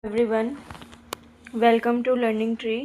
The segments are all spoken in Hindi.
Everyone, welcome to learning tree.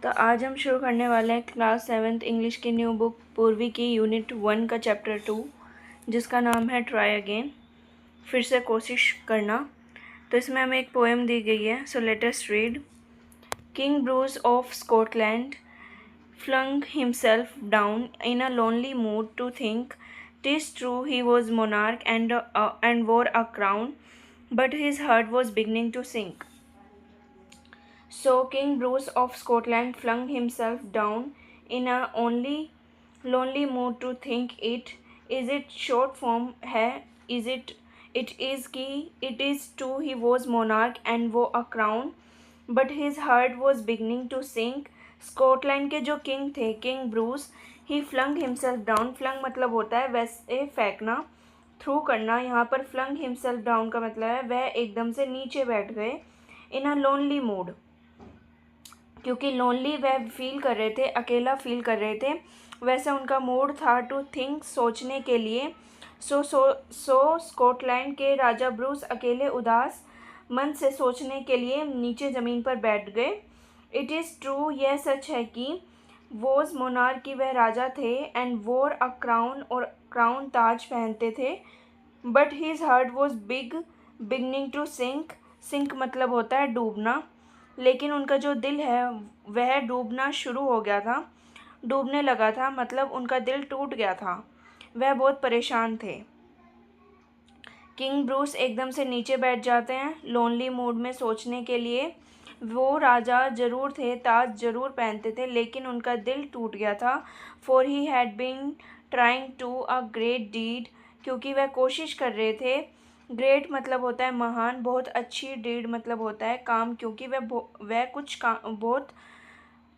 तो आज हम शुरू करने वाले हैं क्लास 7th इंग्लिश की न्यू बुक पूर्वी की यूनिट 1 का चैप्टर 2, जिसका नाम है ट्राई अगेन, फिर से कोशिश करना। तो इसमें हमें एक पोएम दी गई है, so let us read. King Bruce of Scotland flung himself down in a lonely mood to think. 'Tis true he was monarch and wore a crown, but his heart was beginning to sink. So King Bruce of Scotland flung himself down in a only lonely mood to think. Is it short form है? It is कि it is true he was monarch and wore a crown, but his heart was beginning to sink. Scotland के जो किंग थे, किंग ब्रूस, ही फ्लंग हिमसेल्फ डाउन। फ्लंग मतलब होता है वैसे फेंकना, थ्रू करना। यहाँ पर फ्लंग हिमसेल्फ डाउन का मतलब है वह एकदम से नीचे बैठ गए। इन अ लोनली मूड, क्योंकि लोनली वह फील कर रहे थे, अकेला फील कर रहे थे, वैसे उनका मूड था टू थिंक, सोचने के लिए। सो स्कॉटलैंड के राजा ब्रूस अकेले उदास मन से सोचने के लिए नीचे ज़मीन पर बैठ गए। इट इज़ ट्रू, यह सच है कि वोज मोनार्क की वह राजा थे, एंड वोर अ क्राउन, और क्राउन ताज पहनते थे। But his heart was beginning to sink. Sink मतलब होता है डूबना। लेकिन उनका जो दिल है वह डूबना शुरू हो गया था, डूबने लगा था, मतलब उनका दिल टूट गया था। वह बहुत परेशान थे। किंग ब्रूस एकदम से नीचे बैठ जाते हैं लोनली मूड में सोचने के लिए। वो राजा ज़रूर थे, ताज ज़रूर पहनते थे, लेकिन उनका दिल टूट गया था। For he had been trying to a great deed, क्योंकि वह कोशिश कर रहे थे। ग्रेट मतलब होता है महान, बहुत अच्छी। डीड मतलब होता है काम, क्योंकि वह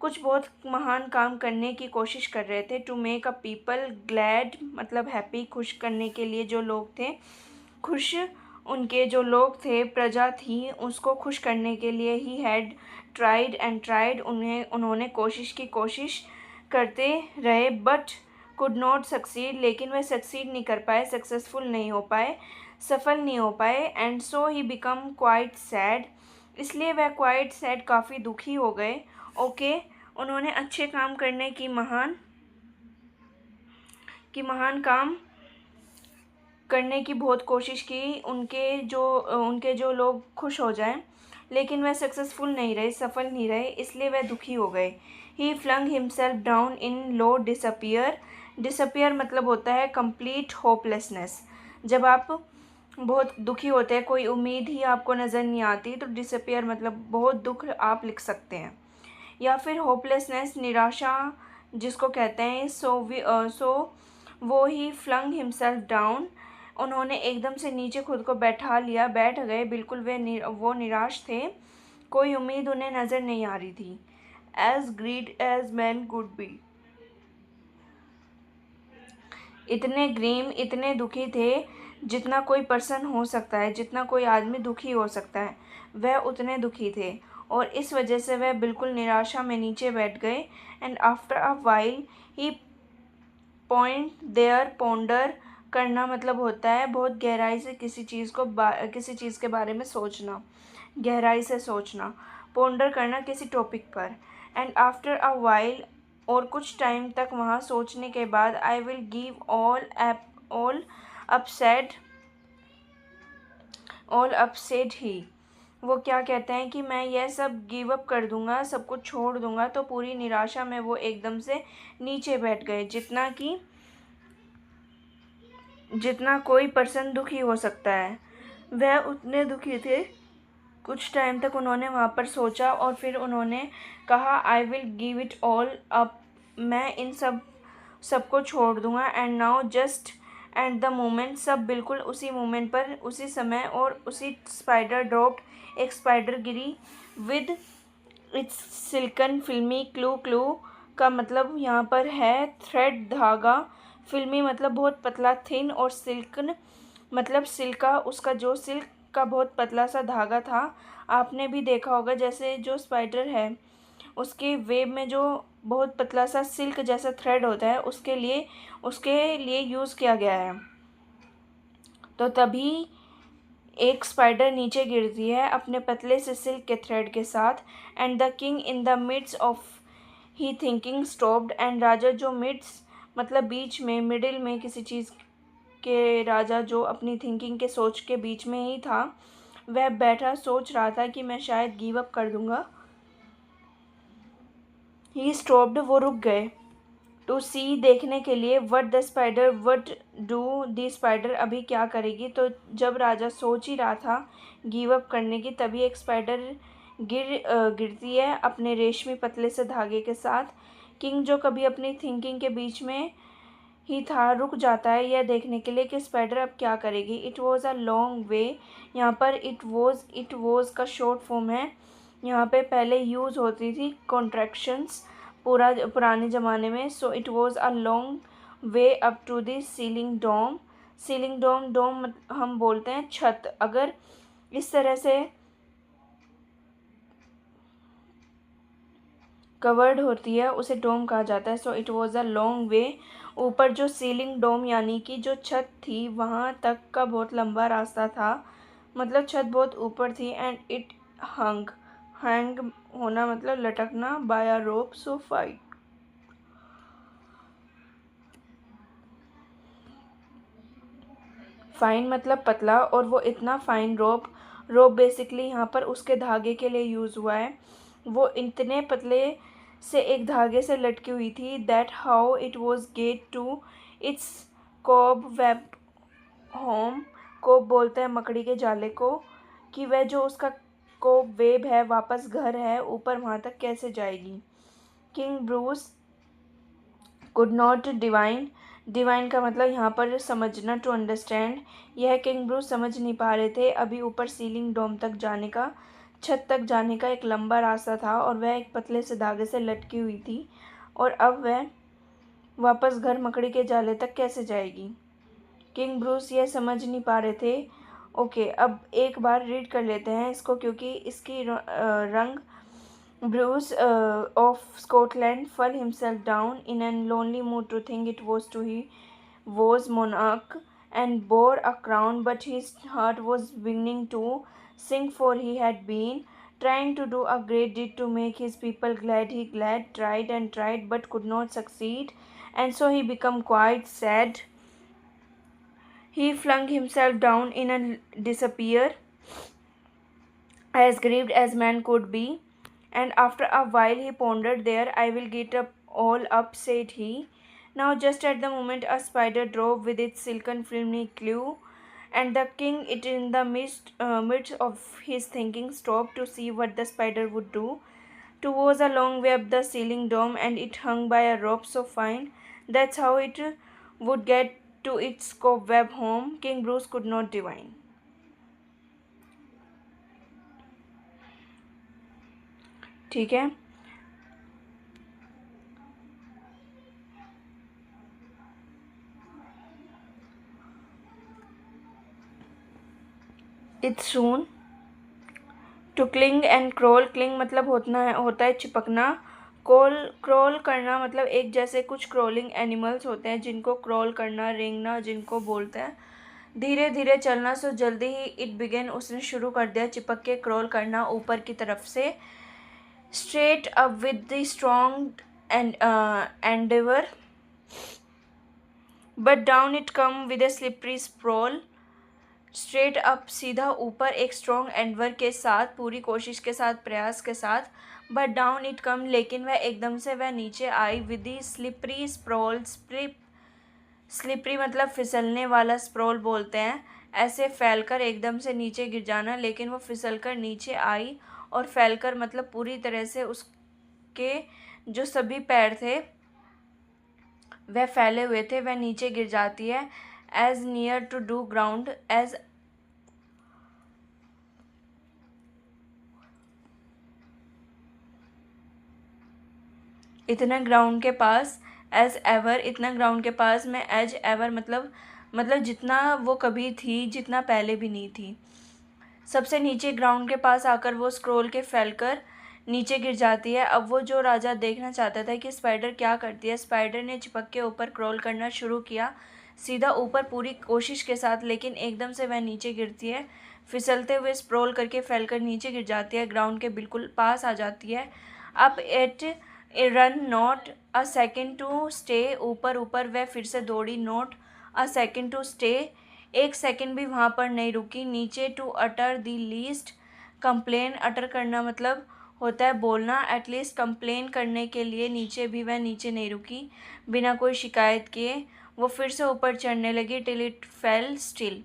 कुछ महान काम करने की कोशिश कर रहे थे। To make a people glad मतलब हैप्पी, खुश करने के लिए जो लोग थे, खुश उनके जो लोग थे, प्रजा थी, उसको खुश करने के लिए he had tried and tried, उन्होंने कोशिश करते रहे, बट कुड नॉट सक्सीड, लेकिन वह सक्सीड नहीं कर पाए, सक्सेसफुल नहीं हो पाए, सफल नहीं हो पाए। And so he become quite sad, इसलिए वह क्वाइट सैड काफ़ी दुखी हो गए। ओके, उन्होंने अच्छे काम करने की महान काम करने की बहुत कोशिश की, उनके जो लोग खुश हो जाएं, लेकिन वह सक्सेसफुल नहीं रहे, सफल नहीं रहे, इसलिए वह दुखी हो गए। He flung himself down in low disappear. Disappear मतलब होता है कंप्लीट होपलेसनेस। जब आप बहुत दुखी होते हैं, कोई उम्मीद ही आपको नज़र नहीं आती, तो डिसअपियर मतलब बहुत दुख आप लिख सकते हैं। या फिर होपलेसनेस, निराशा जिसको कहते हैं। सो वो ही फ्लंग हिमसेल्फ डाउन, उन्होंने एकदम से नीचे खुद को बैठ गए, बिल्कुल वो निराश थे, कोई उम्मीद उन्हें नज़र नहीं आ रही थी। As grieved as man could be, इतने ग्रीम, इतने दुखी थे जितना कोई पर्सन हो सकता है, जितना कोई आदमी दुखी हो सकता है, वह उतने दुखी थे, और इस वजह से वह बिल्कुल निराशा में नीचे बैठ गए। And after a while he pondered there, ponder करना मतलब होता है बहुत गहराई से किसी चीज़ के बारे में सोचना, गहराई से सोचना, पोंडर करना किसी टॉपिक पर। एंड आफ्टर अ वाइल, और कुछ टाइम तक वहाँ सोचने के बाद, I will give all upset he, वो क्या कहते हैं कि मैं यह सब गिव अप कर दूंगा, सब कुछ छोड़ दूंगा। तो पूरी निराशा में वो एकदम से नीचे बैठ गए, जितना कोई पर्सन दुखी हो सकता है, वह उतने दुखी थे। कुछ टाइम तक उन्होंने वहाँ पर सोचा, और फिर उन्होंने कहा, I will give it all up, मैं इन सबको छोड़ दूंगा। And now just at the moment, सब बिल्कुल उसी मोमेंट पर, उसी समय, और उसी स्पाइडर ड्रॉप्ड, एक spider Giri, with its silken फिल्मी क्लू का मतलब यहाँ पर है थ्रेड, धागा। फिल्मी मतलब बहुत पतला, थिन, और सिल्कन मतलब सिल्का, उसका जो सिल्क का बहुत पतला सा धागा था। आपने भी देखा होगा, जैसे जो स्पाइडर है उसके वेब में जो बहुत पतला सा सिल्क जैसा थ्रेड होता है, उसके लिए यूज़ किया गया है। तो तभी एक स्पाइडर नीचे गिरती है अपने पतले से सिल्क के थ्रेड के साथ। And the king in the midst of he thinking stopped, and राजा जो मिड्स मतलब बीच में, मिडिल में किसी चीज़ के, राजा जो अपनी थिंकिंग के सोच के बीच में ही था, वह बैठा सोच रहा था कि मैं शायद गिव अप कर दूंगा। ही स्टॉप्ड, वो रुक गए। टू सी, देखने के लिए, what the spider what do the spider, अभी क्या करेगी। तो जब राजा सोच ही रहा था गिव अप करने की, तभी एक स्पाइडर गिरती है अपने रेशमी पतले से धागे के साथ। किंग जो कभी अपनी थिंकिंग के बीच में ही था, रुक जाता है यह देखने के लिए कि स्पाइडर अब क्या करेगी। इट वॉज़ अ लॉन्ग वे, यहाँ पर इट वॉज़ का शॉर्ट फॉर्म है। यहाँ पे पहले यूज़ होती थी कॉन्ट्रैक्शंस पुराने ज़माने में। So it was a long way up to the ceiling dome. Ceiling dome, dome हम बोलते हैं छत। अगर इस तरह से कवर्ड होती है उसे डोम कहा जाता है। सो इट वॉज़ अ लॉन्ग वे, ऊपर जो सीलिंग डोम यानी कि जो छत थी वहाँ तक का बहुत लंबा रास्ता था, मतलब छत बहुत ऊपर थी। एंड इट हंग, हैंग होना मतलब लटकना, बाय अ रोप सो फाइन। फाइन मतलब पतला, और वो इतना फाइन रोप, रोप बेसिकली यहाँ पर उसके धागे के लिए यूज़ हुआ है। वो इतने पतले से एक धागे से लटकी हुई थी, that how it was get to its cobweb home. Cob बोलते हैं मकड़ी के जाले को, कि वह जो उसका कोब वेब है, वापस घर है ऊपर, वहाँ तक कैसे जाएगी। King Bruce could not divine, divine का मतलब यहाँ पर समझना, टू अंडरस्टैंड। यह किंग ब्रूस समझ नहीं पा रहे थे। अभी ऊपर सीलिंग डोम तक जाने का, छत तक जाने का एक लंबा रास्ता था, और वह एक पतले से धागे से लटकी हुई थी, और अब वह वापस घर मकड़ी के जाले तक कैसे जाएगी। किंग ब्रूस यह समझ नहीं पा रहे थे। ओके, अब एक बार रीड कर लेते हैं इसको, क्योंकि इसकी रंग Bruce of Scotland fell himself down in a lonely mood to think it was to he was monarch and bore a crown, but his heart was beginning to sink, for he had been trying to do a great deed to make his people glad. He tried and tried, but could not succeed, and so he became quite sad. He flung himself down in a disappear, as grieved as man could be. And after a while he pondered, there, I will get up all up, said he. Now just at the moment a spider drove with its silken filmy clue, and the king, it in the midst of his thinking, stopped to see what the spider would do. Two was a long way up the ceiling dome, and it hung by a rope so fine. That's how it would get to its cobweb home. King Bruce could not divine. ठीक है, it's soon to cling and crawl. Cling मतलब होता है चिपकना। क्रोल करना मतलब एक जैसे कुछ क्रोलिंग एनिमल्स होते हैं जिनको क्रोल करना, रेंगना जिनको बोलते हैं। धीरे धीरे चलना, सो जल्दी ही इट बिगेन, उसने शुरू कर दिया चिपक के क्रोल करना ऊपर की तरफ से। Straight up with the strong and Endeavour, but down it come with A slippery sprawl. Straight up सीधा ऊपर एक स्ट्रॉन्ग एंडवर के साथ, पूरी कोशिश के साथ, प्रयास के साथ। बट डाउन इट कम, लेकिन वह एकदम से वह नीचे आई, विद स्लिपरी स्प्रॉल। स्लिपरी मतलब फिसलने वाला, स्प्रॉल बोलते हैं ऐसे फैलकर एकदम से नीचे गिर जाना, लेकिन वो फिसलकर नीचे आई। और फैलकर मतलब पूरी तरह से उसके जो सभी पैर थे वह फैले हुए थे, वह नीचे गिर जाती है। As near to the ground as, इतना ग्राउंड के पास, एज एवर, इतना ग्राउंड के पास में, एज एवर मतलब जितना वो कभी थी, जितना पहले भी नहीं थी। सबसे नीचे ग्राउंड के पास आकर वो स्क्रोल के फैलकर नीचे गिर जाती है। अब वो जो राजा देखना चाहता था कि स्पाइडर क्या करती है, स्पाइडर ने चिपक के ऊपर क्रोल करना शुरू किया सीधा ऊपर पूरी कोशिश के साथ, लेकिन एकदम से वह नीचे गिरती है। फिसलते हुए स्प्रोल करके फैलकर नीचे गिर जाती है, ग्राउंड के बिल्कुल पास आ जाती है। Up at a run not a second to stay, ऊपर ऊपर वह फिर से दौड़ी, not a second to stay, एक सेकेंड भी वहाँ पर नहीं रुकी, नीचे to utter the least complain, utter करना मतलब होता है बोलना, एटलीस्ट कंप्लेन करने के लिए नीचे भी वह नीचे नहीं रुकी, बिना कोई शिकायत किए वो फिर से ऊपर चढ़ने लगी, till it fell still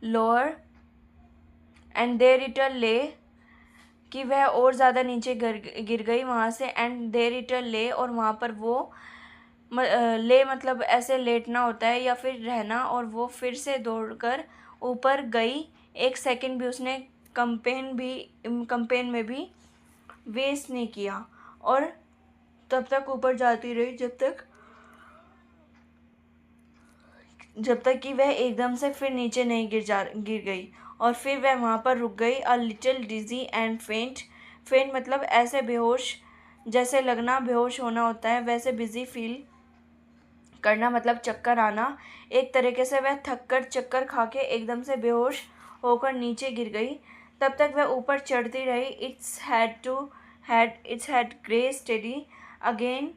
lower and there it lay, कि वह और ज़्यादा नीचे गिर गई वहाँ से, एंड देयर इट ले, और वहाँ पर वो ले मतलब ऐसे लेटना होता है या फिर रहना, और वो फिर से दौड़कर ऊपर गई, एक सेकंड भी उसने कंपेन में भी वेस्ट नहीं किया, और तब तक ऊपर जाती रही जब तक कि वह एकदम से फिर नीचे नहीं गिर गई, और फिर वह वहाँ पर रुक गई। अ लिटिल डिजी एंड फेंट, फेंट मतलब ऐसे बेहोश, जैसे लगना बेहोश होना होता है, वैसे बिजी फील करना मतलब चक्कर आना, एक तरीके से वह थक कर चक्कर खा के एकदम से बेहोश होकर नीचे गिर गई। तब तक वह ऊपर चढ़ती रही। It's had grey study again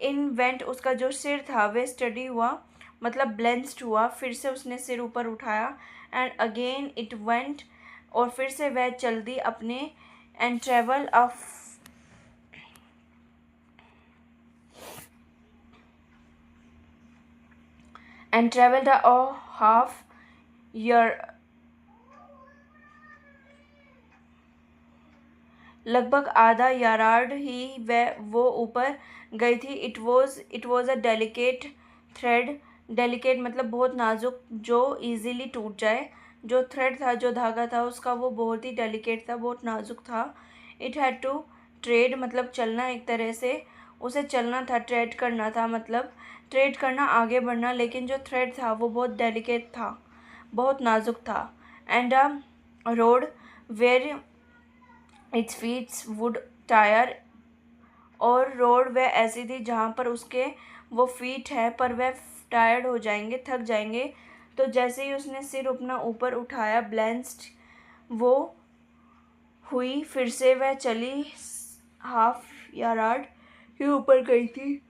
in went, उसका जो सिर था वह स्टडी हुआ मतलब बैलेंस्ड हुआ, फिर से उसने सिर ऊपर उठाया, एंड अगेन इट वेंट, और फिर से वह चल दी अपने, and travel a half year, लगभग आधा यार्ड ही वो ऊपर गई थी। It was a delicate thread, delicate मतलब बहुत नाजुक, जो इजीली टूट जाए, जो थ्रेड था, जो धागा था उसका, वो बहुत ही डेलिकेट था, बहुत नाजुक था। इट हैड टू ट्रेड मतलब चलना, एक तरह से उसे चलना था, ट्रेड करना था मतलब ट्रेड करना, आगे बढ़ना, लेकिन जो थ्रेड था वो बहुत डेलिकेट था, बहुत नाजुक था। And a road where its feets would tire, और रोड वह ऐसी थी जहाँ पर उसके वो फीट है पर वह टायर्ड हो जाएंगे, थक जाएंगे। तो जैसे ही उसने सिर अपना ऊपर उठाया, बैलेंस्ड वो हुई, फिर से वह चली, हाफ यार्ड ही ऊपर गई थी।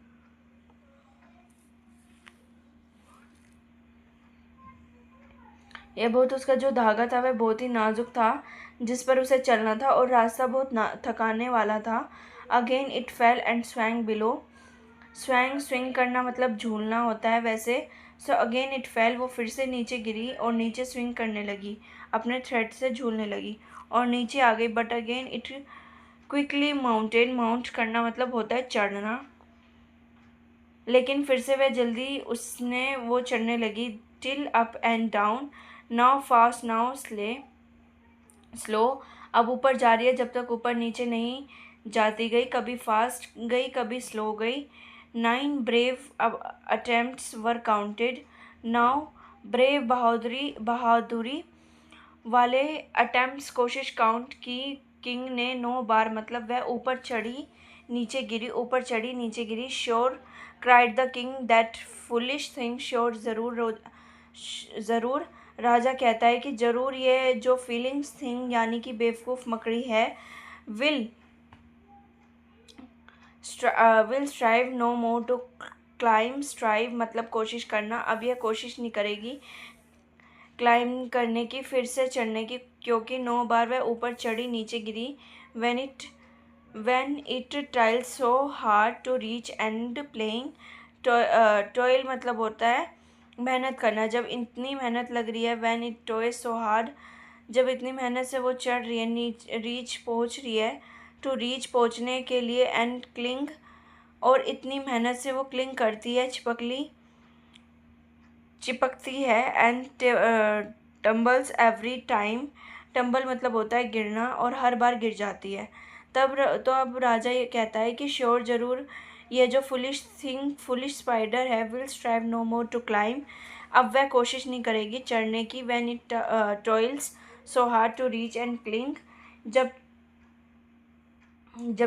यह बहुत, उसका जो धागा था वह बहुत ही नाजुक था जिस पर उसे चलना था, और रास्ता बहुत थकाने वाला था। Again it fail and swing below, swing करना मतलब झूलना होता है वैसे। सो अगेन इट फेल, वो फिर से नीचे गिरी और नीचे स्विंग करने लगी, अपने थ्रेड से झूलने लगी और नीचे आ गई। But again it quickly mount करना मतलब होता है चढ़ना, लेकिन फिर से वह जल्दी उसने वो चढ़ने लगी। Till up and down, now fast now slow, अब ऊपर जा रही है जब तक ऊपर नीचे नहीं जाती गई, कभी फास्ट गई कभी स्लो गई। 9 ब्रेव अटेम्प्ट्स वर काउंटेड नाउ, ब्रेव बहादुरी वाले अटेम्प्ट्स कोशिश काउंट की किंग ने 9 बार, मतलब वह ऊपर चढ़ी नीचे गिरी, ऊपर चढ़ी नीचे गिरी। Sure cried the king that foolish thing, sure ज़रूर राजा कहता है कि ज़रूर ये जो फीलिंग्स थिंग यानी कि बेवकूफ़ मकड़ी है, will strive no more to climb, strive मतलब कोशिश करना, अब यह कोशिश नहीं करेगी क्लाइम करने की, फिर से चढ़ने की, क्योंकि 9 बार वह ऊपर चढ़ी नीचे गिरी। when it tried so hard to reach and playing, toil मतलब होता है मेहनत करना, जब इतनी मेहनत लग रही है। when it toils so hard, जब इतनी मेहनत से वो चढ़ रही है, रीच पहुंच रही है, टू रीच पहुंचने के लिए, एंड क्लिंग और इतनी मेहनत से वो क्लिंग करती है, चिपकती है, and tumbles every time, tumble मतलब होता है गिरना, और हर बार गिर जाती है। तो अब राजा ये कहता है कि श्योर ज़रूर ये जो फुलिश स्पाइडर है, will strive no more to climb, अब वह कोशिश नहीं करेगी चढ़ने की। When it toils so hard to reach and cling, जब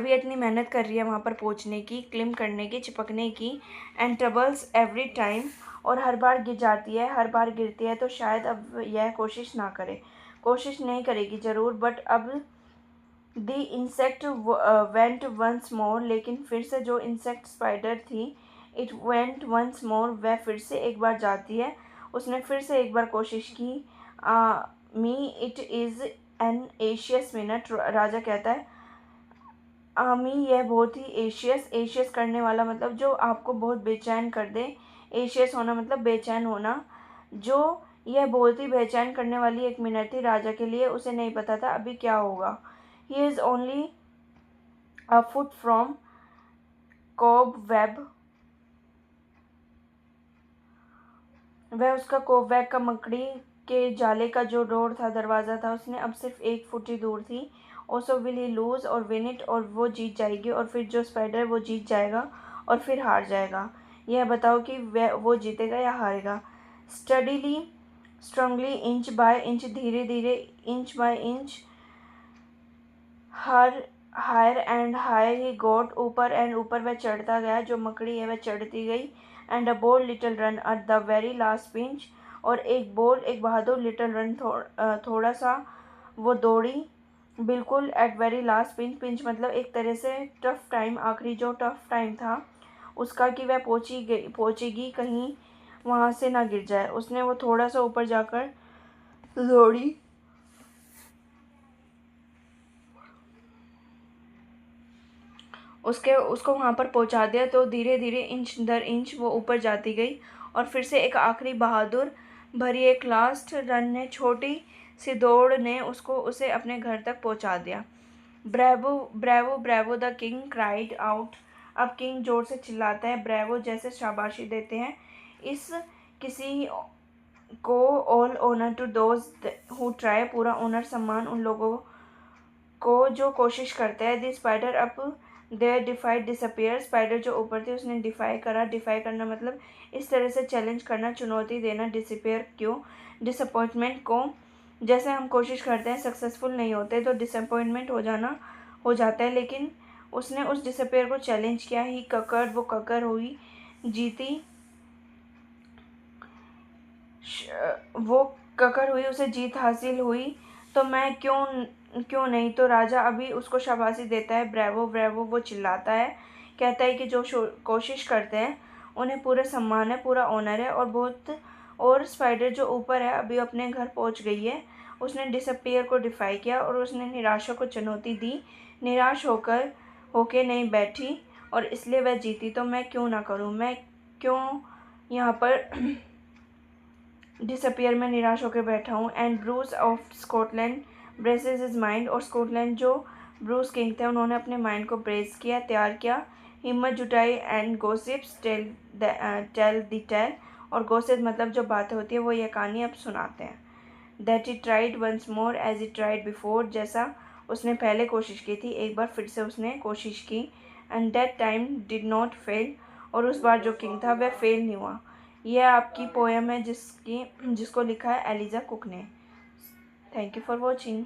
ये इतनी मेहनत कर रही है वहाँ पर पहुँचने की, क्लिम करने की, चिपकने की, एंड ट्रबल्स एवरी टाइम, और हर बार गिर जाती है, हर बार गिरती है, तो शायद अब यह कोशिश ना करे। कोशिश नहीं करेगी ज़रूर, बट अब the insect went once more, लेकिन फिर से जो इंसेक्ट स्पाइडर थी, इट वेंट वंस मोर, वह फिर से एक बार जाती है। उसने फिर से एक बार कोशिश की। मी इट इज़ एन एशियस मिनट, राजा कहता है आमी यह बहुत ही एशियस करने वाला, मतलब जो आपको बहुत बेचैन कर दे। एशियस होना मतलब बेचैन होना। जो यह बहुत ही बेचैन करने वाली एक मिनट थी राजा के लिए। उसे नहीं पता था अभी क्या होगा। He is only a foot from cobweb, वह उसका कोबवैग का मकड़ी के जाले का जो डोर था, दरवाज़ा था, उसने अब सिर्फ 1 फुट ही दूर थी। ओसो विल ही लूज और विन इट, और वो जीत जाएगी, और फिर जो स्पाइडर वो जीत जाएगा और फिर हार जाएगा। यह बताओ कि वह वो जीतेगा या हारेगा। Steadily strongly inch by inch, धीरे धीरे, इंच बाय इंच, हर higher and higher he got, ऊपर एंड ऊपर वह चढ़ता गया, जो मकड़ी है वह चढ़ती गई। And a bold little run at the very last pinch, और एक बहादुर लिटिल रन, थोड़ा सा वो दौड़ी, बिल्कुल at very last pinch. Pinch मतलब एक तरह से टफ टाइम, आखिरी जो टफ टाइम था उसका, कि वह पहुँचेगी कहीं वहाँ से ना गिर जाए। उसने वो थोड़ा सा ऊपर जाकर दौड़ी, उसको वहाँ पर पहुँचा दिया, तो धीरे धीरे इंच दर इंच वो ऊपर जाती गई। और फिर से एक आखिरी बहादुर भरी एक लास्ट रन ने, छोटी सी दौड़ ने उसे अपने घर तक पहुँचा दिया। Bravo bravo bravo, the king cried out. अब किंग जोर से चिल्लाता है। ब्रेवो जैसे शाबाशी देते हैं इस किसी को। All honour to those who try, पूरा ओनर सम्मान उन लोगों को जो कोशिश करते हैं। The spider up there defied despair, spider जो ऊपर थी उसने डिफाई करा। डिफाई करना मतलब इस तरह से चैलेंज करना, चुनौती देना। डिसअपियर क्यों? डिसअपॉइंटमेंट को, जैसे हम कोशिश करते हैं सक्सेसफुल नहीं होते तो डिसअपॉइंटमेंट हो जाता है, लेकिन उसने उस डिसअपियर को चैलेंज किया। ही ककर, वो ककर हुई, जीती, वो ककर हुई, उसे जीत हासिल हुई, तो मैं क्यों नहीं। तो राजा अभी उसको शाबाशी देता है। ब्रेवो ब्रेवो, वो चिल्लाता है, कहता है कि जो कोशिश करते हैं उन्हें पूरा सम्मान है, पूरा ऑनर है, और स्पाइडर जो ऊपर है अभी अपने घर पहुंच गई है। उसने डिसअपियर को डिफाई किया और उसने निराशा को चुनौती दी। निराश होके नहीं बैठी, और इसलिए वह जीती। तो मैं क्यों ना करूं, मैं क्यों यहाँ पर डिसअपियर में निराश होकर बैठा हूँ। And Bruce of Scotland braces his mind, और स्कॉटलैंड जो ब्रूस किंग थे उन्होंने अपने माइंड को ब्रेस किया, तैयार किया, हिम्मत जुटाई। And gossips tell the tell, और गोसिप मतलब जो बातें होती है वो ये कहानी अब सुनाते हैं। That he tried once more as he tried before, जैसा उसने पहले कोशिश की थी एक बार फिर से उसने कोशिश की। And that time did not fail, और उस बार जो किंग था वह फेल नहीं हुआ। यह आपकी पोएम है जिसको लिखा है एलिजा कुक ने। Thank you for watching.